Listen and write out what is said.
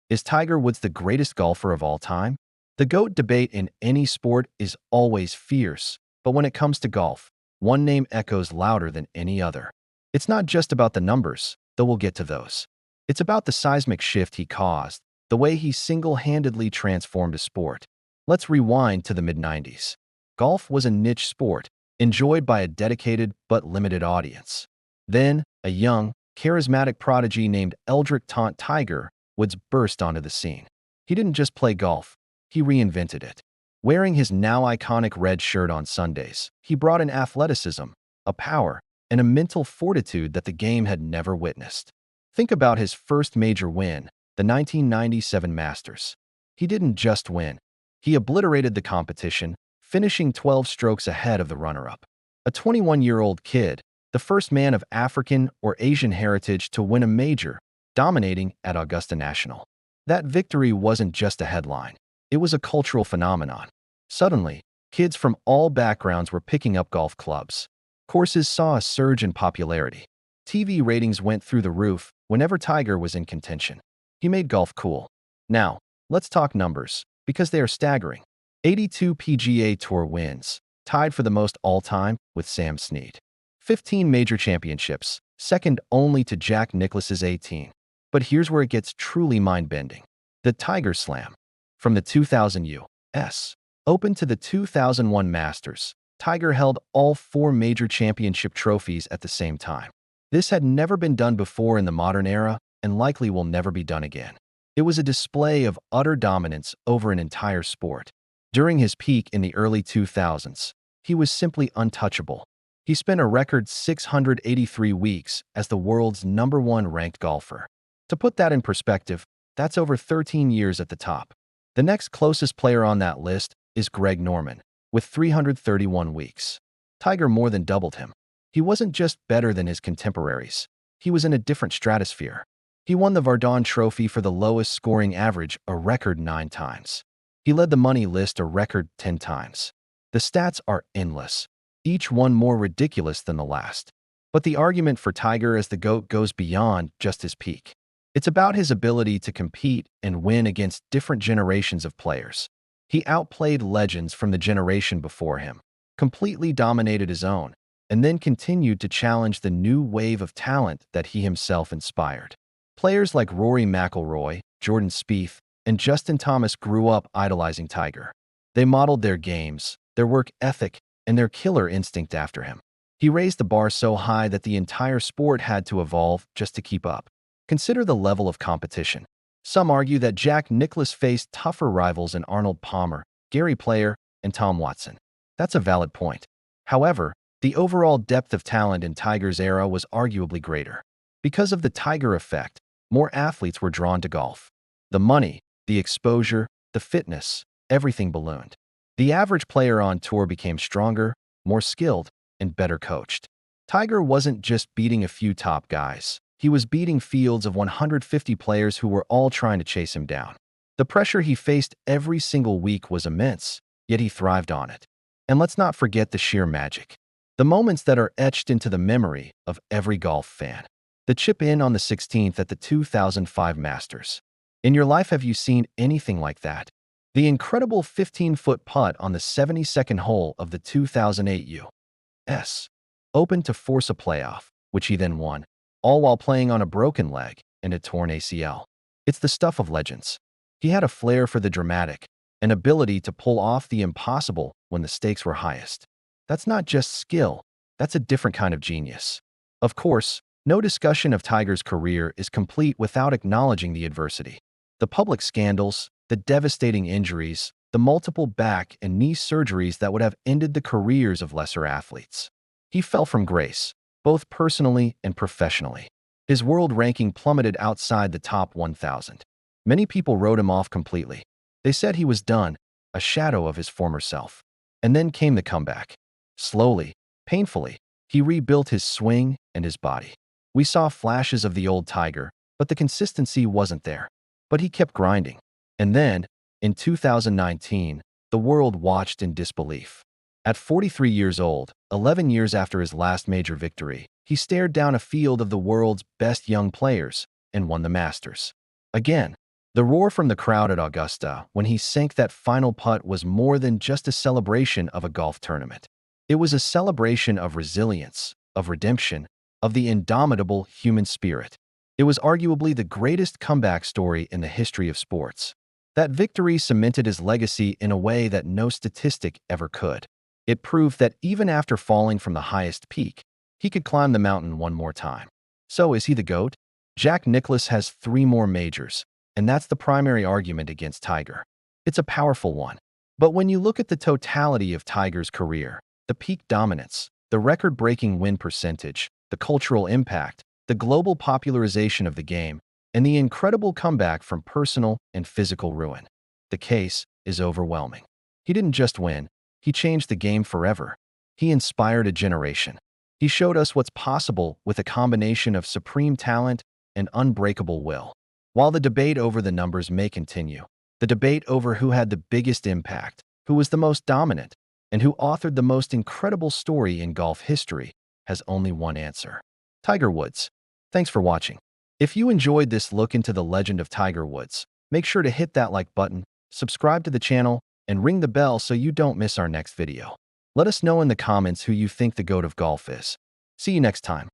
Is Tiger Woods the greatest golfer of all time? The GOAT debate in any sport is always fierce, but when it comes to golf, one name echoes louder than any other. It's not just about the numbers, though we'll get to those. It's about the seismic shift he caused, the way he single-handedly transformed a sport. Let's rewind to the mid-90s. Golf was a niche sport, enjoyed by a dedicated but limited audience. Then, a young, charismatic prodigy named Eldrick Taunt Tiger Woods burst onto the scene. He didn't just play golf, he reinvented it. Wearing his now iconic red shirt on Sundays, he brought an athleticism, a power, and a mental fortitude that the game had never witnessed. Think about his first major win, the 1997 Masters. He didn't just win. He obliterated the competition, finishing 12 strokes ahead of the runner-up. A 21-year-old kid, the first man of African or Asian heritage to win a major, dominating at Augusta National. That victory wasn't just a headline. It was a cultural phenomenon. Suddenly, kids from all backgrounds were picking up golf clubs. Courses saw a surge in popularity. TV ratings went through the roof whenever Tiger was in contention. He made golf cool. Now, let's talk numbers, because they are staggering. 82 PGA Tour wins, tied for the most all-time with Sam Snead. 15 major championships, second only to Jack Nicklaus's 18. But here's where it gets truly mind-bending. The Tiger Slam. From the 2000 U.S. Open to the 2001 Masters, Tiger held all 4 major championship trophies at the same time. This had never been done before in the modern era and likely will never be done again. It was a display of utter dominance over an entire sport. During his peak in the early 2000s, he was simply untouchable. He spent a record 683 weeks as the world's #1 ranked golfer. To put that in perspective, that's over 13 years at the top. The next closest player on that list is Greg Norman, with 331 weeks. Tiger more than doubled him. He wasn't just better than his contemporaries. He was in a different stratosphere. He won the Vardon Trophy for the lowest scoring average a record 9 times. He led the money list a record 10 times. The stats are endless, each one more ridiculous than the last. But the argument for Tiger as the GOAT goes beyond just his peak. It's about his ability to compete and win against different generations of players. He outplayed legends from the generation before him, completely dominated his own, and then continued to challenge the new wave of talent that he himself inspired. Players like Rory McIlroy, Jordan Spieth, and Justin Thomas grew up idolizing Tiger. They modeled their games, their work ethic, and their killer instinct after him. He raised the bar so high that the entire sport had to evolve just to keep up. Consider the level of competition. Some argue that Jack Nicklaus faced tougher rivals in Arnold Palmer, Gary Player, and Tom Watson. That's a valid point. However, the overall depth of talent in Tiger's era was arguably greater. Because of the Tiger effect, more athletes were drawn to golf. The money, the exposure, the fitness, everything ballooned. The average player on tour became stronger, more skilled, and better coached. Tiger wasn't just beating a few top guys. He was beating fields of 150 players who were all trying to chase him down. The pressure he faced every single week was immense, yet he thrived on it. And let's not forget the sheer magic. The moments that are etched into the memory of every golf fan. The chip in on the 16th at the 2005 Masters. In your life, have you seen anything like that? The incredible 15-foot putt on the 72nd hole of the 2008 U.S. Open to force a playoff, which he then won, all while playing on a broken leg and a torn ACL. It's the stuff of legends. He had a flair for the dramatic, an ability to pull off the impossible when the stakes were highest. That's not just skill, that's a different kind of genius. Of course, no discussion of Tiger's career is complete without acknowledging the adversity. The public scandals, the devastating injuries, the multiple back and knee surgeries that would have ended the careers of lesser athletes. He fell from grace, both personally and professionally. His world ranking plummeted outside the top 1,000. Many people wrote him off completely. They said he was done, a shadow of his former self. And then came the comeback. Slowly, painfully, he rebuilt his swing and his body. We saw flashes of the old Tiger, but the consistency wasn't there. But he kept grinding. And then, in 2019, the world watched in disbelief. At 43 years old, 11 years after his last major victory, he stared down a field of the world's best young players and won the Masters. Again, The roar from the crowd at Augusta when he sank that final putt was more than just a celebration of a golf tournament. It was a celebration of resilience, of redemption, of the indomitable human spirit. It was arguably the greatest comeback story in the history of sports. That victory cemented his legacy in a way that no statistic ever could. It proved that even after falling from the highest peak, he could climb the mountain one more time. So is he the GOAT? Jack Nicklaus has 3 more majors, and that's the primary argument against Tiger. It's a powerful one. But when you look at the totality of Tiger's career, the peak dominance, the record-breaking win percentage, the cultural impact, the global popularization of the game, and the incredible comeback from personal and physical ruin, the case is overwhelming. He didn't just win, he changed the game forever. He inspired a generation. He showed us what's possible with a combination of supreme talent and unbreakable will. While the debate over the numbers may continue, the debate over who had the biggest impact, who was the most dominant, and who authored the most incredible story in golf history has only one answer: Tiger Woods. Thanks for watching. If you enjoyed this look into the legend of Tiger Woods, make sure to hit that like button, subscribe to the channel, and ring the bell so you don't miss our next video. Let us know in the comments who you think the GOAT of golf is. See you next time.